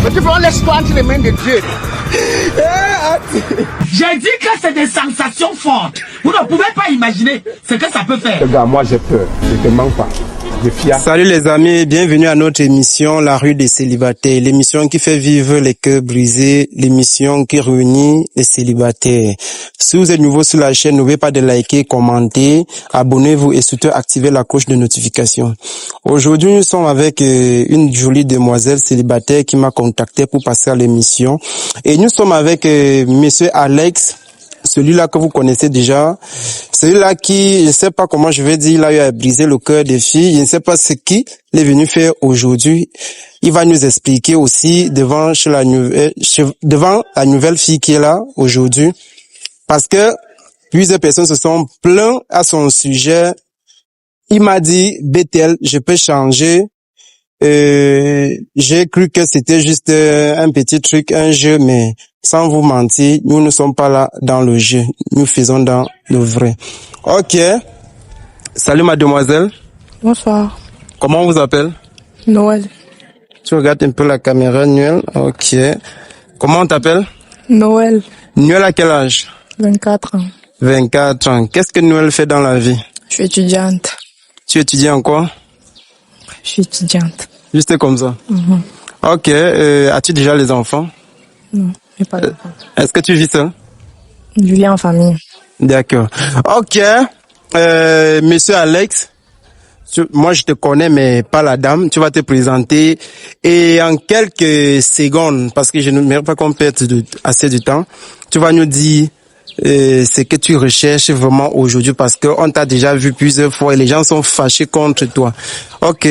Mais tu vois, laisse-toi entre les mains de Dieu. J'ai dit que c'est des sensations fortes. Vous ne pouvez pas imaginer ce que ça peut faire. Regarde, moi j'ai peur. Je te mens pas. Salut les amis, bienvenue à notre émission La rue des célibataires, l'émission qui fait vivre les cœurs brisés, l'émission qui réunit les célibataires. Si vous êtes nouveau sur la chaîne, n'oubliez pas de liker, commenter, abonnez-vous et surtout activez la cloche de notification. Aujourd'hui, nous sommes avec une jolie demoiselle célibataire qui m'a contacté pour passer à l'émission. Et nous sommes avec monsieur Alex, celui-là que vous connaissez déjà, celui-là qui, je ne sais pas comment je vais dire, il a eu à briser le cœur des filles, je ne sais pas ce qu'il est venu faire aujourd'hui. Il va nous expliquer aussi devant la nouvelle fille qui est là aujourd'hui, parce que plusieurs personnes se sont plaintes à son sujet. Il m'a dit, Bethel, je peux changer. J'ai cru que c'était juste un petit truc, un jeu, mais sans vous mentir, nous ne sommes pas là dans le jeu, nous faisons dans le vrai. Ok. Salut mademoiselle. Bonsoir. Comment on vous appelle? Noël. Tu regardes un peu la caméra, Noël. Ok. Comment on t'appelle? Noël. Noël à quel âge? 24 ans. 24 ans. Qu'est-ce que Noël fait dans la vie? Je suis étudiante. Tu étudies en quoi? Je suis étudiante. Juste comme ça. Ok. As-tu déjà les enfants? Non, j'ai pas d'enfant. Est-ce que tu vis seul? Je vis en famille. D'accord. Ok. Monsieur Alex, moi je te connais mais pas la dame. Tu vas te présenter et en quelques secondes, parce que je ne mérite pas qu'on perde assez de temps, tu vas nous dire ce que tu recherches vraiment aujourd'hui, parce que on t'a déjà vu plusieurs fois et les gens sont fâchés contre toi. Ok.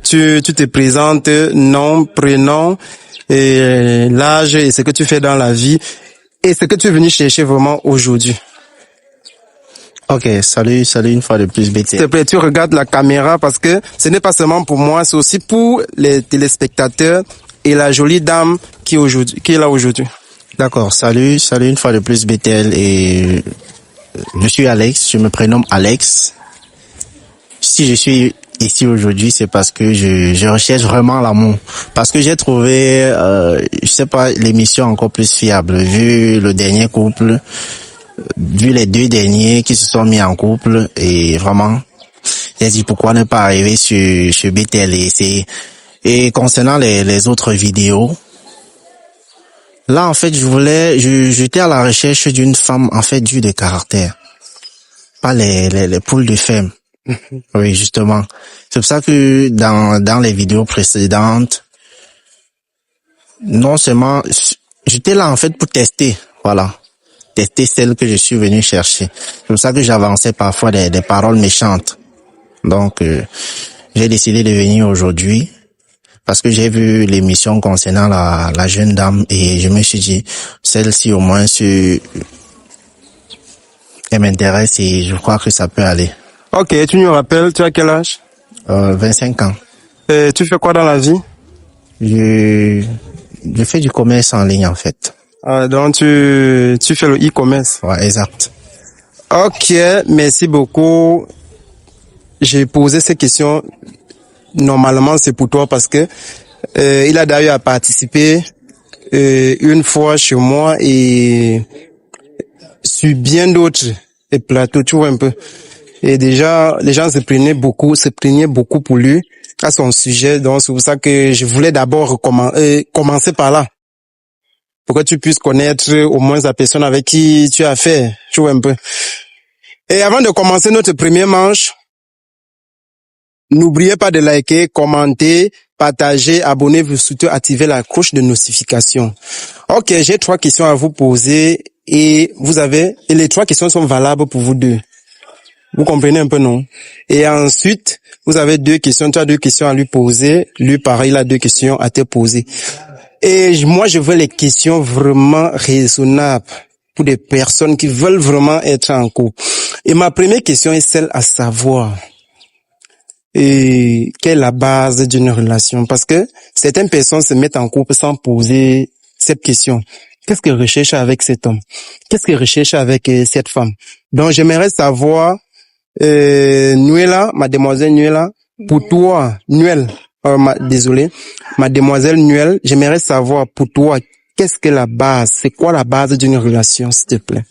Tu te présentes, nom, prénom, et l'âge et ce que tu fais dans la vie et ce que tu es venu chercher vraiment aujourd'hui. Ok, salut une fois de plus, BT. S'il te plaît, tu regardes la caméra parce que ce n'est pas seulement pour moi, c'est aussi pour les téléspectateurs et la jolie dame qui est là aujourd'hui. D'accord, salut une fois de plus, BTL, et je suis Alex, je me prénomme Alex. Si je suis ici aujourd'hui, c'est parce que je recherche vraiment l'amour. Parce que j'ai trouvé, je sais pas, l'émission encore plus fiable, vu le dernier couple, vu les deux derniers qui se sont mis en couple, et vraiment, j'ai dit pourquoi ne pas arriver sur BTL et concernant les autres vidéos. Là, en fait, j'étais à la recherche d'une femme, en fait, due de caractère. Pas les poules de femmes. Oui, justement. C'est pour ça que dans les vidéos précédentes, non seulement, j'étais là, en fait, pour tester. Voilà. Tester celle que je suis venu chercher. C'est pour ça que j'avançais parfois des paroles méchantes. Donc, j'ai décidé de venir aujourd'hui. Parce que j'ai vu l'émission concernant la jeune dame et je me suis dit, celle-ci au moins, elle m'intéresse et je crois que ça peut aller. Ok, tu nous rappelles, tu as quel âge? 25 ans. Tu fais quoi dans la vie? Je fais du commerce en ligne en fait. Donc tu fais le e-commerce? Ouais, exact. Ok, merci beaucoup. J'ai posé ces questions. Normalement, c'est pour toi parce que il a d'ailleurs participé une fois chez moi et sur bien d'autres plateaux, tu vois un peu. Et déjà, les gens se plaignaient beaucoup pour lui à son sujet. Donc, c'est pour ça que je voulais d'abord commencer par là. Pour que tu puisses connaître au moins la personne avec qui tu as affaire, tu vois un peu. Et avant de commencer notre première manche, n'oubliez pas de liker, commenter, partager, abonnez-vous, surtout activez la cloche de notification. Ok, j'ai 3 questions à vous poser et les 3 questions sont valables pour vous deux. Vous comprenez un peu, non? Et ensuite, vous avez 2 questions, tu as 2 questions à lui poser, lui pareil, il a 2 questions à te poser. Et moi, je veux les questions vraiment raisonnables pour des personnes qui veulent vraiment être en couple. Et ma première question est celle à savoir, et quelle est la base d'une relation? Parce que certaines personnes se mettent en couple sans poser cette question. Qu'est-ce qu'elles recherchent avec cet homme? Qu'est-ce qu'elles recherchent avec cette femme? Donc, j'aimerais savoir, Nuela, mademoiselle Nuela, pour toi, Nuel, désolé, mademoiselle Nuel, j'aimerais savoir pour toi, qu'est-ce que la base? C'est quoi la base d'une relation, s'il te plaît?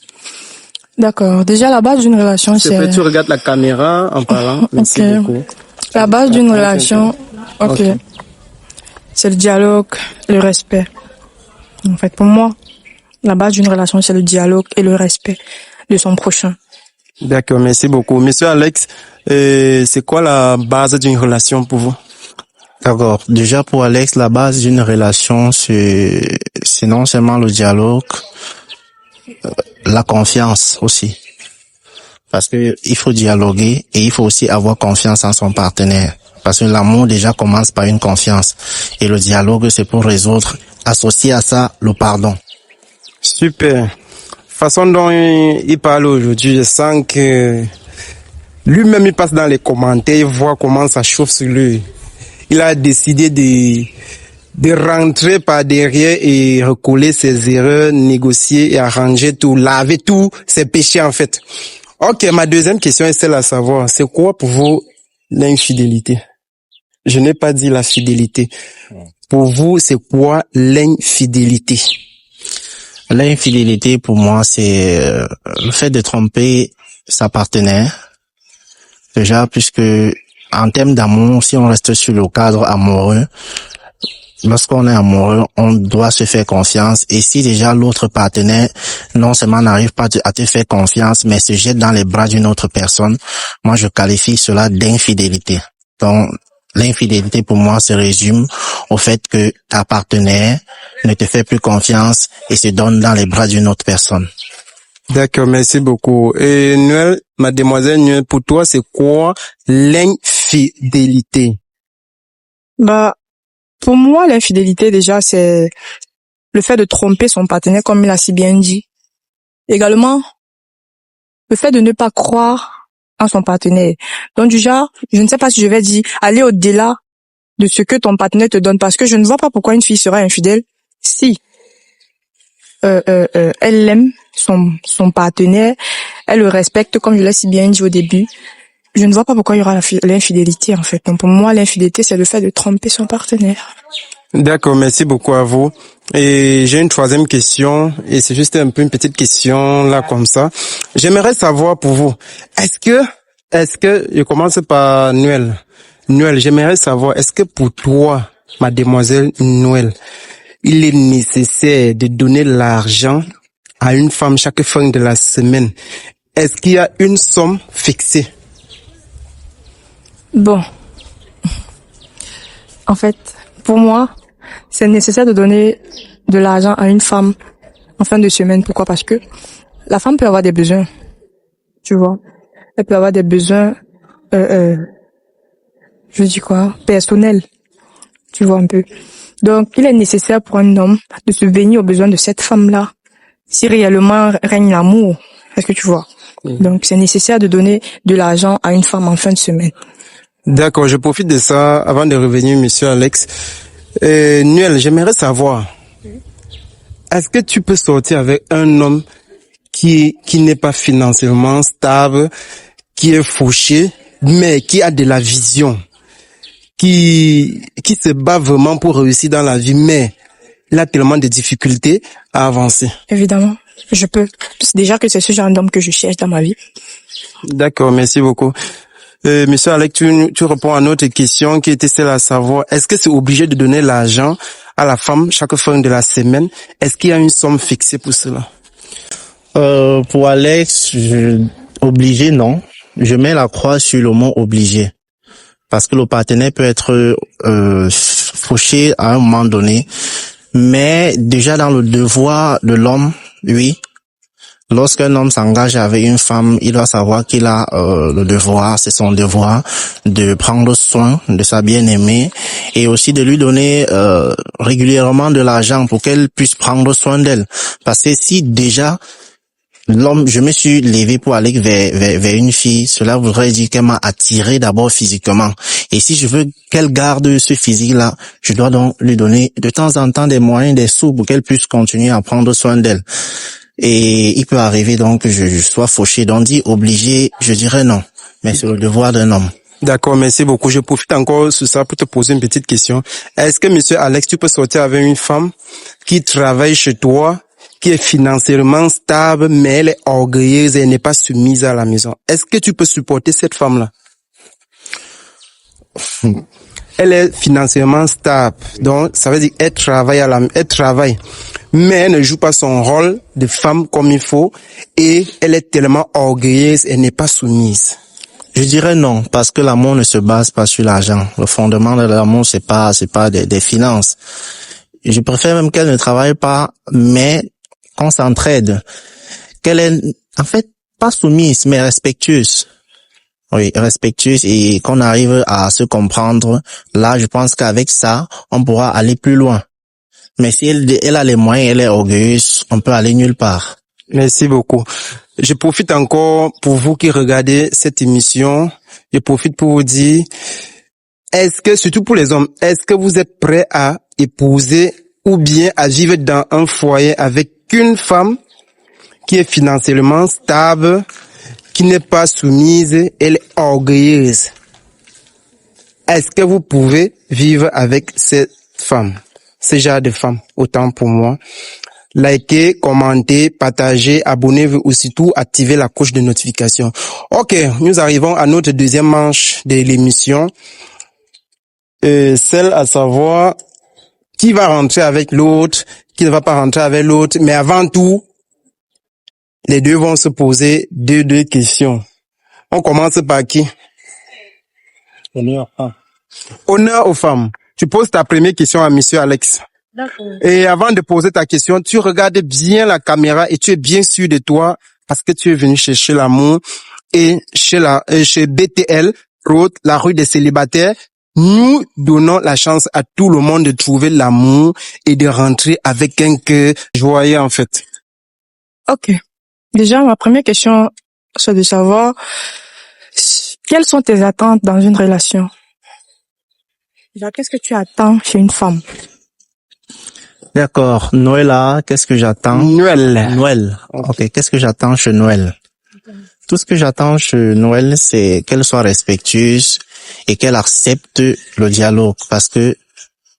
D'accord. Déjà, la base d'une relation, S'il te plaît, c'est... tu regardes la caméra en parlant. Merci Ok. beaucoup. La base d'une relation, ok. C'est le dialogue, le respect. En fait, pour moi, la base d'une relation, c'est le dialogue et le respect de son prochain. D'accord, merci beaucoup. Monsieur Alex, c'est quoi la base d'une relation pour vous? D'accord. Déjà pour Alex, la base d'une relation, c'est non seulement le dialogue, la confiance aussi. Parce que il faut dialoguer et il faut aussi avoir confiance en son partenaire. Parce que l'amour déjà commence par une confiance. Et le dialogue, c'est pour résoudre, associé à ça, le pardon. Super. Façon dont il parle aujourd'hui, je sens que lui-même il passe dans les commentaires, il voit comment ça chauffe sur lui. Il a décidé de rentrer par derrière et recoller ses erreurs, négocier et arranger tout, laver tous ses péchés en fait. Ok, ma deuxième question est celle à savoir, c'est quoi pour vous l'infidélité? Je n'ai pas dit la fidélité. Pour vous, c'est quoi l'infidélité? L'infidélité, pour moi, c'est le fait de tromper sa partenaire. Déjà, puisque en termes d'amour, si on reste sur le cadre amoureux, lorsqu'on est amoureux, on doit se faire confiance. Et si déjà l'autre partenaire, non seulement n'arrive pas à te faire confiance, mais se jette dans les bras d'une autre personne, moi je qualifie cela d'infidélité. Donc, l'infidélité pour moi se résume au fait que ta partenaire ne te fait plus confiance et se donne dans les bras d'une autre personne. D'accord, merci beaucoup. Et Noël, mademoiselle Noël, pour toi, c'est quoi l'infidélité? Bah, pour moi, l'infidélité, déjà, c'est le fait de tromper son partenaire, comme il a si bien dit. Également, le fait de ne pas croire en son partenaire. Donc, du genre, je ne sais pas si je vais dire, aller au-delà de ce que ton partenaire te donne, parce que je ne vois pas pourquoi une fille sera infidèle si elle aime son partenaire, elle le respecte, comme je l'ai si bien dit au début. Je ne vois pas pourquoi il y aura l'infidélité, en fait. Donc, pour moi, l'infidélité, c'est le fait de tromper son partenaire. D'accord, merci beaucoup à vous. Et j'ai une troisième question, et c'est juste un peu une petite question, là, comme ça. J'aimerais savoir pour vous, est-ce que, je commence par Noël. Noël, j'aimerais savoir, est-ce que pour toi, mademoiselle Noël, il est nécessaire de donner l'argent à une femme chaque fin de la semaine? Est-ce qu'il y a une somme fixée? Bon. En fait, pour moi, c'est nécessaire de donner de l'argent à une femme en fin de semaine. Pourquoi? Parce que la femme peut avoir des besoins. Tu vois? Elle peut avoir des besoins, je dis quoi? Personnels. Tu vois un peu. Donc, il est nécessaire pour un homme de subvenir aux besoins de cette femme-là. Si réellement règne l'amour. Est-ce que tu vois? Donc, c'est nécessaire de donner de l'argent à une femme en fin de semaine. D'accord, je profite de ça avant de revenir, monsieur Alex. Nuel, j'aimerais savoir, est-ce que tu peux sortir avec un homme qui n'est pas financièrement stable, qui est fauché, mais qui a de la vision, qui se bat vraiment pour réussir dans la vie, mais il a tellement de difficultés à avancer? Évidemment, je peux. C'est déjà que c'est ce genre d'homme que je cherche dans ma vie. D'accord, merci beaucoup. Monsieur Alex, tu réponds à notre question qui était celle à savoir, est-ce que c'est obligé de donner l'argent à la femme chaque fin de la semaine? Est-ce qu'il y a une somme fixée pour cela? Pour Alex, obligé, non. Je mets la croix sur le mot obligé. Parce que le partenaire peut être fauché à un moment donné. Mais déjà dans le devoir de l'homme, oui. Lorsqu'un homme s'engage avec une femme, il doit savoir qu'il a le devoir, c'est son devoir, de prendre soin de sa bien-aimée et aussi de lui donner régulièrement de l'argent pour qu'elle puisse prendre soin d'elle. Parce que si déjà l'homme, je me suis levé pour aller vers une fille, cela voudrait dire qu'elle m'a attiré d'abord physiquement. Et si je veux qu'elle garde ce physique-là, je dois donc lui donner de temps en temps des moyens, des sous pour qu'elle puisse continuer à prendre soin d'elle. Et il peut arriver donc que je sois fauché. Donc dit obligé, je dirais non. Mais c'est le devoir d'un homme. D'accord, merci beaucoup. Je profite encore sur ça pour te poser une petite question. Est-ce que monsieur Alex, tu peux sortir avec une femme qui travaille chez toi, qui est financièrement stable, mais elle est orgueilleuse et elle n'est pas soumise à la maison? Est-ce que tu peux supporter cette femme-là? Elle est financièrement stable, donc ça veut dire qu'elle travaille elle travaille, mais elle ne joue pas son rôle de femme comme il faut et elle est tellement orgueilleuse, elle n'est pas soumise. Je dirais non, parce que l'amour ne se base pas sur l'argent. Le fondement de l'amour, c'est pas des finances. Je préfère même qu'elle ne travaille pas, mais qu'on s'entraide. Qu'elle est, en fait, pas soumise, mais respectueuse. Oui, respectueuse et qu'on arrive à se comprendre. Là, je pense qu'avec ça, on pourra aller plus loin. Mais si elle a les moyens, elle est orgueilleuse, on peut aller nulle part. Merci beaucoup. Je profite encore pour vous qui regardez cette émission. Je profite pour vous dire, est-ce que, surtout pour les hommes, est-ce que vous êtes prêts à épouser ou bien à vivre dans un foyer avec une femme qui est financièrement stable, qui n'est pas soumise, elle est orgueilleuse? Est-ce que vous pouvez vivre avec cette femme, ce genre de femme? Autant pour moi. Likez, commentez, partagez, abonnez-vous aussitôt, activez la cloche de notification. Ok, nous arrivons à notre deuxième manche de l'émission. Celle à savoir qui va rentrer avec l'autre, qui ne va pas rentrer avec l'autre. Mais avant tout, les deux vont se poser deux questions. On commence par qui? Honneur aux femmes. Tu poses ta première question à monsieur Alex. D'accord. Et avant de poser ta question, tu regardes bien la caméra et tu es bien sûr de toi parce que tu es venu chercher l'amour. Et chez BTL, la rue des célibataires, nous donnons la chance à tout le monde de trouver l'amour et de rentrer avec un cœur joyeux en fait. Ok. Déjà, ma première question, c'est de savoir quelles sont tes attentes dans une relation. Déjà, qu'est-ce que tu attends chez une femme? D'accord. Noël, qu'est-ce que j'attends? Noël. Ok. Qu'est-ce que j'attends chez Noël? Tout ce que j'attends chez Noël, c'est qu'elle soit respectueuse et qu'elle accepte le dialogue. Parce que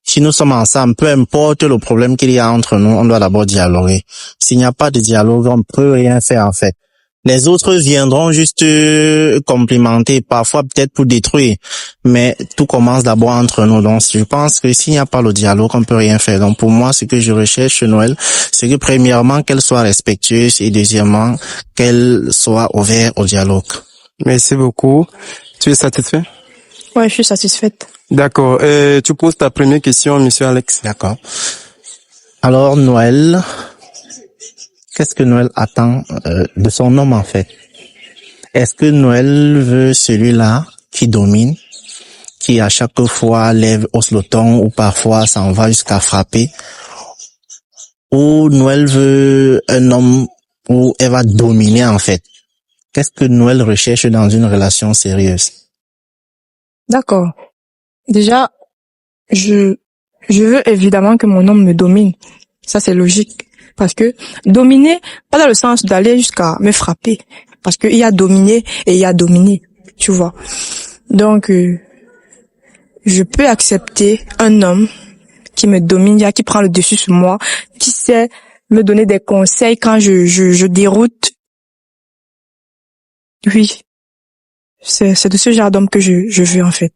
si nous sommes ensemble, peu importe le problème qu'il y a entre nous, on doit d'abord dialoguer. S'il n'y a pas de dialogue, on ne peut rien faire en fait. Les autres viendront juste complimenter, parfois peut-être pour détruire, mais tout commence d'abord entre nous. Donc, je pense que s'il n'y a pas le dialogue, on peut rien faire. Donc, pour moi, ce que je recherche chez Noël, c'est que premièrement, qu'elle soit respectueuse et deuxièmement, qu'elle soit ouverte au dialogue. Merci beaucoup. Tu es satisfait? Ouais, je suis satisfaite. D'accord. Tu poses ta première question, monsieur Alex. D'accord. Alors, Noël, qu'est-ce que Noël attend de son homme en fait? Est-ce que Noël veut celui-là qui domine, qui à chaque fois hausse le ton ou parfois s'en va jusqu'à frapper? Ou Noël veut un homme où elle va dominer en fait? Qu'est-ce que Noël recherche dans une relation sérieuse? D'accord. Déjà, je veux évidemment que mon homme me domine. Ça, c'est logique. Parce que dominer, pas dans le sens d'aller jusqu'à me frapper. Parce qu'il y a dominé et il y a dominé. Tu vois. Donc, je peux accepter un homme qui me domine, qui prend le dessus sur moi, qui sait me donner des conseils quand je déroute. Oui. C'est de ce genre d'homme que je veux, en fait.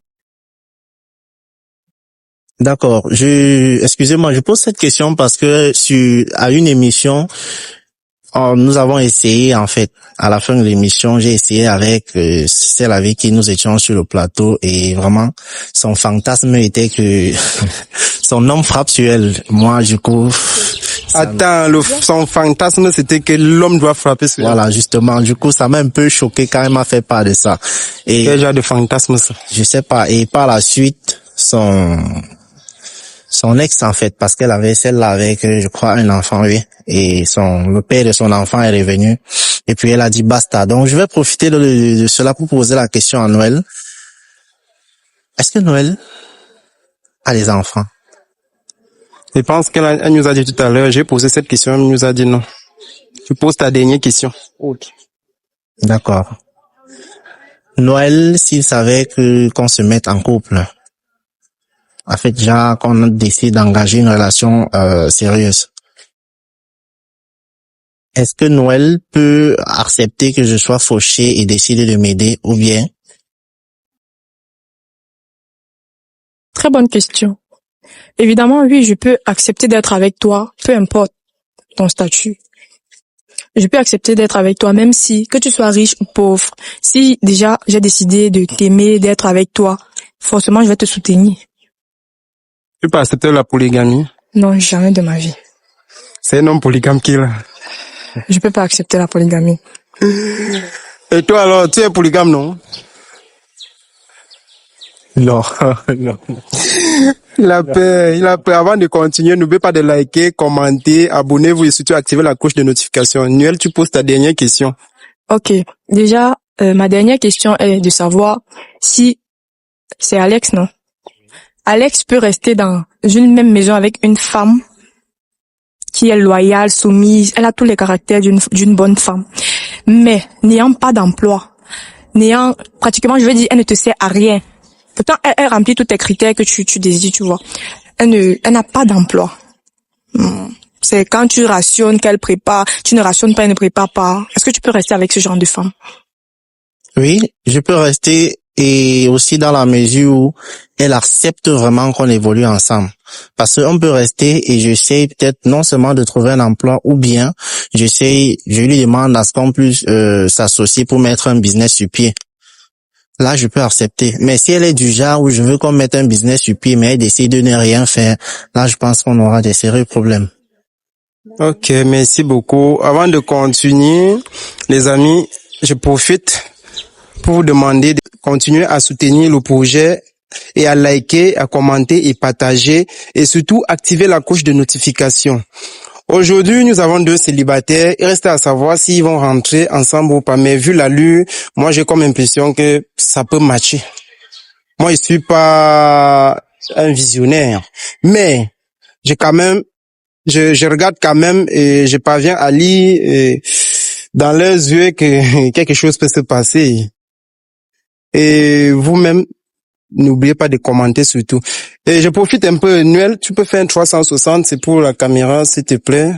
D'accord. Excusez-moi, je pose cette question parce que à une émission, nous avons essayé, en fait, à la fin de l'émission, j'ai essayé avec celle avec qui nous étions sur le plateau et vraiment, son fantasme était que son homme frappe sur elle. Moi, du coup... Son fantasme, c'était que l'homme doit frapper sur elle. Voilà, justement. Du coup, ça m'a un peu choqué quand elle m'a fait part de ça. Et quel genre de fantasme ça? Je sais pas. Et par la suite, son ex en fait, parce qu'elle avait celle-là avec, je crois, un enfant, oui, et le père de son enfant est revenu, et puis elle a dit basta. Donc je vais profiter de cela pour poser la question à Noël. Est-ce que Noël a des enfants? Je pense qu'elle nous a dit tout à l'heure, j'ai posé cette question, elle nous a dit non. Tu poses ta dernière question. D'accord. Noël, s'il savait qu'on se mette en couple. En fait, déjà, qu'on décide d'engager une relation sérieuse. Est-ce que Noël peut accepter que je sois fauché et décider de m'aider ou bien? Très bonne question. Évidemment, oui, je peux accepter d'être avec toi, peu importe ton statut. Je peux accepter d'être avec toi, même si, que tu sois riche ou pauvre. Si déjà j'ai décidé de t'aimer, d'être avec toi, forcément je vais te soutenir. Tu peux accepter la polygamie? Non, jamais de ma vie. C'est un homme polygame qui est là. Je peux pas accepter la polygamie. Et toi alors, tu es polygame, non? Non, non. Il a peur. Avant de continuer, n'oubliez pas de liker, commenter, abonnez-vous et surtout activer la cloche de notification. Nuel, tu poses ta dernière question. Ok. Déjà, ma dernière question est de savoir si c'est Alex, non? Alex peut rester dans une même maison avec une femme qui est loyale, soumise, elle a tous les caractères d'une bonne femme, mais n'ayant pas d'emploi, pratiquement, je veux dire, elle ne te sert à rien. Pourtant, elle remplit tous tes critères que tu désires, tu vois. Elle n'a pas d'emploi. C'est quand tu rationnes qu'elle prépare, tu ne rationnes pas, elle ne prépare pas. Est-ce que tu peux rester avec ce genre de femme? Oui, je peux rester et aussi dans la mesure où elle accepte vraiment qu'on évolue ensemble. Parce qu'on peut rester et j'essaie peut-être non seulement de trouver un emploi ou bien je lui demande à ce qu'on puisse s'associer pour mettre un business sur pied. Là, je peux accepter. Mais si elle est du genre où je veux qu'on mette un business sur pied, mais elle décide de ne rien faire, là, je pense qu'on aura des sérieux problèmes. Ok, merci beaucoup. Avant de continuer, les amis, je profite pour vous demander de continuer à soutenir le projet et à liker, à commenter et partager et surtout activer la cloche de notification. Aujourd'hui, nous avons 2 célibataires. Il reste à savoir s'ils vont rentrer ensemble ou pas. Mais vu l'allure, moi j'ai comme impression que ça peut matcher. Moi, je suis pas un visionnaire, mais je regarde quand même et je parviens à lire dans leurs yeux que quelque chose peut se passer. Et vous-même, n'oubliez pas de commenter surtout. Et je profite un peu, Nuel, tu peux faire un 360, c'est pour la caméra, s'il te plaît.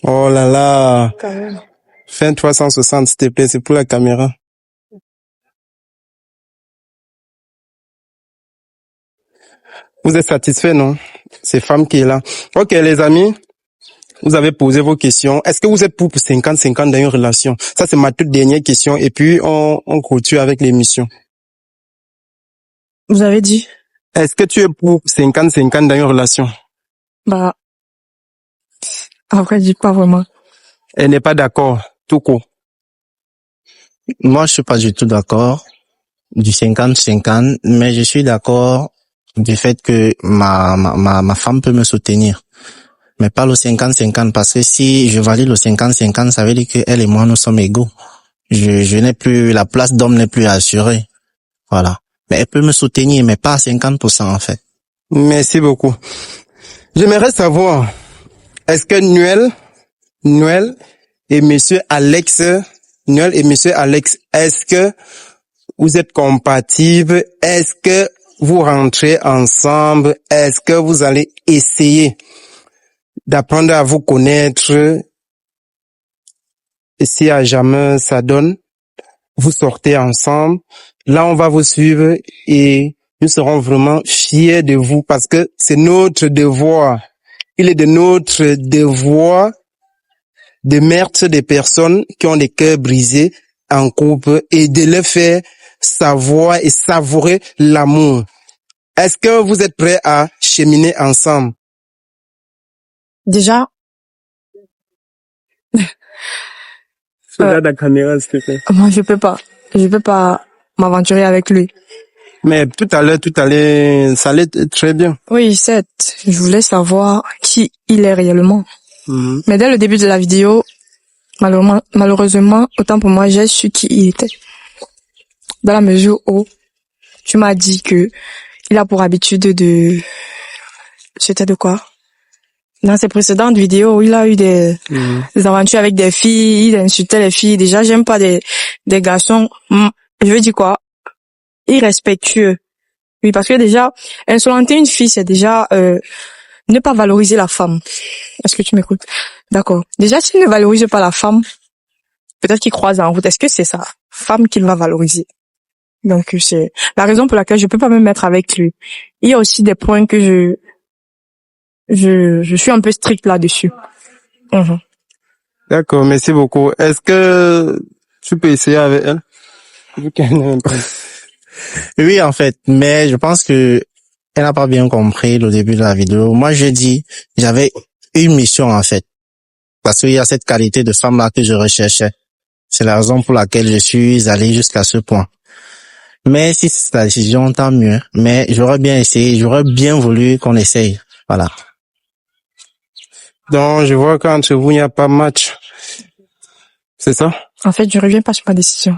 Oh là là. Quand même. Fais un 360, s'il te plaît, c'est pour la caméra. Vous êtes satisfait, non? C'est femme qui est là. Ok, les amis, vous avez posé vos questions. Est-ce que vous êtes pour 50-50 dans une relation? Ça, c'est ma toute dernière question. Et puis, on clôture avec l'émission. Vous avez dit? Est-ce que tu es pour 50-50 dans une relation? Bah, après, je dis pas vraiment. Elle n'est pas d'accord, tout court. Moi, je suis pas du tout d'accord du 50-50, mais je suis d'accord du fait que ma femme peut me soutenir. Mais pas le 50-50, parce que si je valide le 50-50, ça veut dire que elle et moi, nous sommes égaux. Je n'ai plus, la place d'homme n'est plus assurée. Voilà. Mais elle peut me soutenir, mais pas à 50% en fait. Merci beaucoup. J'aimerais savoir, est-ce que Nuel et monsieur Alex, est-ce que vous êtes compatibles? Est-ce que vous rentrez ensemble? Est-ce que vous allez essayer d'apprendre à vous connaître? Et si à jamais ça donne, vous sortez ensemble. Là, on va vous suivre et nous serons vraiment fiers de vous parce que c'est notre devoir. Il est de notre devoir de mettre des personnes qui ont des cœurs brisés en couple et de les faire savoir et savourer l'amour. Est-ce que vous êtes prêts à cheminer ensemble? Déjà, la caméra, s'il te plaît. moi, je peux pas m'aventurer avec lui. Mais tout à l'heure, ça allait très bien. Oui, certes, je voulais savoir qui il est réellement. Mais dès le début de la vidéo, malheureusement, autant pour moi, j'ai su qui il était. Dans la mesure où tu m'as dit que il a pour habitude c'était de quoi? Dans ses précédentes vidéos, il a eu des aventures avec des filles, il insultait les filles. Déjà, j'aime pas des garçons je veux dire quoi? Irrespectueux. Oui, parce que déjà, insolenter une fille, c'est déjà ne pas valoriser la femme. Est-ce que tu m'écoutes? D'accord. Déjà, s'il ne valorise pas la femme, peut-être qu'il croise en route. Est-ce que c'est sa femme qu'il va valoriser? Donc, c'est la raison pour laquelle je peux pas me mettre avec lui. Il y a aussi des points que je suis un peu stricte là-dessus. Mhm. D'accord, merci beaucoup. Est-ce que tu peux essayer avec elle? Vu qu'elle est un peu- Oui, en fait, mais je pense que elle n'a pas bien compris le début de la vidéo. Moi, je dis, j'avais une mission, en fait. Parce qu'il y a cette qualité de femme-là que je recherchais. C'est la raison pour laquelle je suis allé jusqu'à ce point. Mais si c'est ta décision, tant mieux. Mais j'aurais bien essayé, j'aurais bien voulu qu'on essaye. Voilà. Donc, je vois qu'entre vous, il n'y a pas match. C'est ça? En fait, je reviens pas sur ma décision.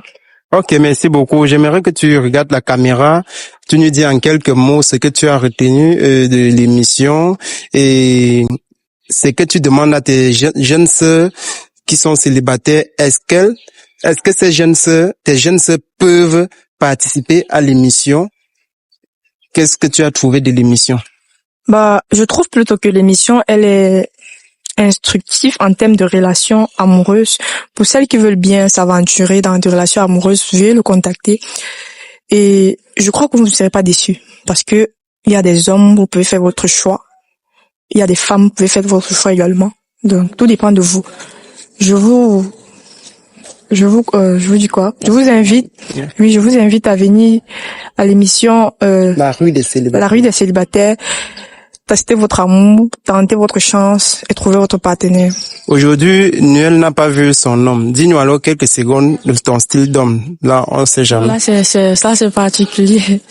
Ok, merci beaucoup. J'aimerais que tu regardes la caméra. Tu nous dis en quelques mots ce que tu as retenu de l'émission et ce que tu demandes à tes jeunes sœurs qui sont célibataires. Est-ce que ces jeunes sœurs, tes jeunes sœurs peuvent participer à l'émission? Qu'est-ce que tu as trouvé de l'émission? Bah, je trouve plutôt que l'émission, elle est instructive en termes de relations amoureuses. Pour celles qui veulent bien s'aventurer dans des relations amoureuses, veuillez le contacter. Et je crois que vous ne serez pas déçus. Parce que il y a des hommes, vous pouvez faire votre choix. Il y a des femmes, vous pouvez faire votre choix également. Donc, tout dépend de vous. Je vous dis quoi? Je vous invite à venir à l'émission, La rue des célibataires. La rue des célibataires. Tester votre amour, tenter votre chance et trouver votre partenaire. Aujourd'hui, Nuel n'a pas vu son homme. Dis-nous alors quelques secondes de ton style d'homme. Là, on sait jamais. Là, c'est particulier.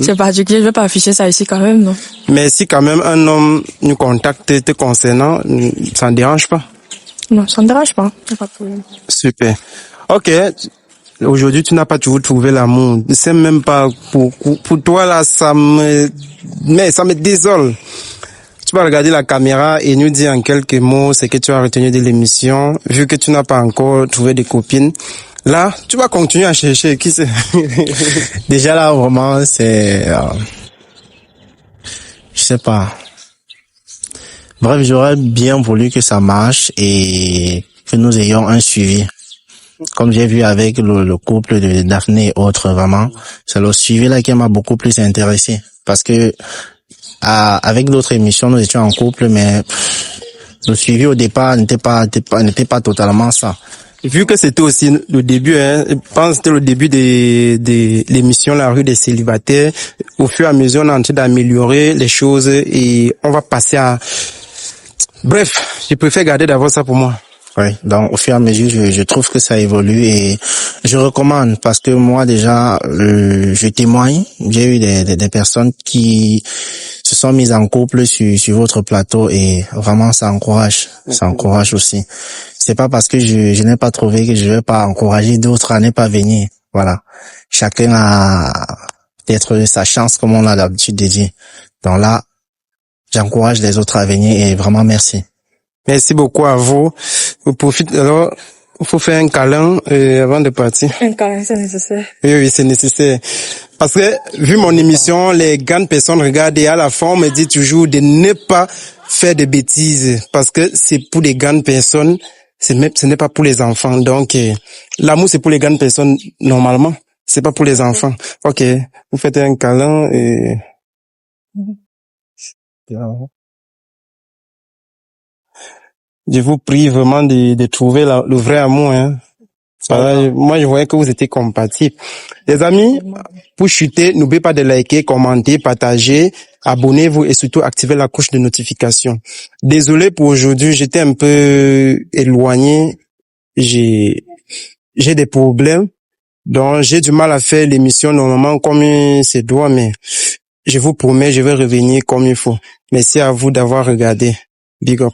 C'est particulier. Je vais pas afficher ça ici quand même, non? Mais si quand même un homme nous contacte te concernant, ça ne dérange pas? Non, ça ne dérange pas. Y a pas de problème. Super. Ok. Aujourd'hui, tu n'as pas toujours trouvé l'amour. Je sais même pas pour toi là, ça me désole. Tu vas regarder la caméra et nous dire en quelques mots ce que tu as retenu de l'émission, vu que tu n'as pas encore trouvé de copine. Là, tu vas continuer à chercher. Qui c'est? Déjà là, vraiment, c'est, je sais pas. Bref, j'aurais bien voulu que ça marche et que nous ayons un suivi. Comme j'ai vu avec le couple de Daphné et autres, vraiment, c'est le suivi là qui m'a beaucoup plus intéressé. Parce que avec d'autres émissions, nous étions en couple, mais le suivi au départ n'était pas totalement ça. Vu que c'était aussi le début, je pense que c'était le début de l'émission La rue des célibataires. Au fur et à mesure, on est en train d'améliorer les choses et on va passer à... Bref, je préfère garder d'abord ça pour moi. Oui, donc au fur et à mesure, je trouve que ça évolue et je recommande parce que moi déjà, je témoigne. J'ai eu des personnes qui se sont mises en couple sur votre plateau et vraiment ça encourage aussi. C'est pas parce que je n'ai pas trouvé que je vais pas encourager d'autres à ne pas venir. Voilà, chacun a peut-être sa chance comme on a l'habitude de dire. Donc là, j'encourage les autres à venir et vraiment merci. Merci beaucoup à vous. Je profite alors, il faut faire un câlin avant de partir. Un câlin, c'est nécessaire. Oui, c'est nécessaire. Parce que, vu mon émission, les grandes personnes regardent et à la fin, on me dit toujours de ne pas faire de bêtises. Parce que c'est pour les grandes personnes, ce n'est pas pour les enfants. Donc, l'amour, c'est pour les grandes personnes, normalement. C'est pas pour les enfants. Ok, vous faites un câlin et... Je vous prie vraiment de trouver le vrai amour. Hein. Moi, je voyais que vous étiez compatibles. Les amis, pour chuter, n'oubliez pas de liker, commenter, partager, abonnez-vous et surtout activez la cloche de notification. Désolé pour aujourd'hui, j'étais un peu éloigné. J'ai des problèmes. Donc, j'ai du mal à faire l'émission normalement comme il se doit, mais je vous promets, je vais revenir comme il faut. Merci à vous d'avoir regardé. Big up.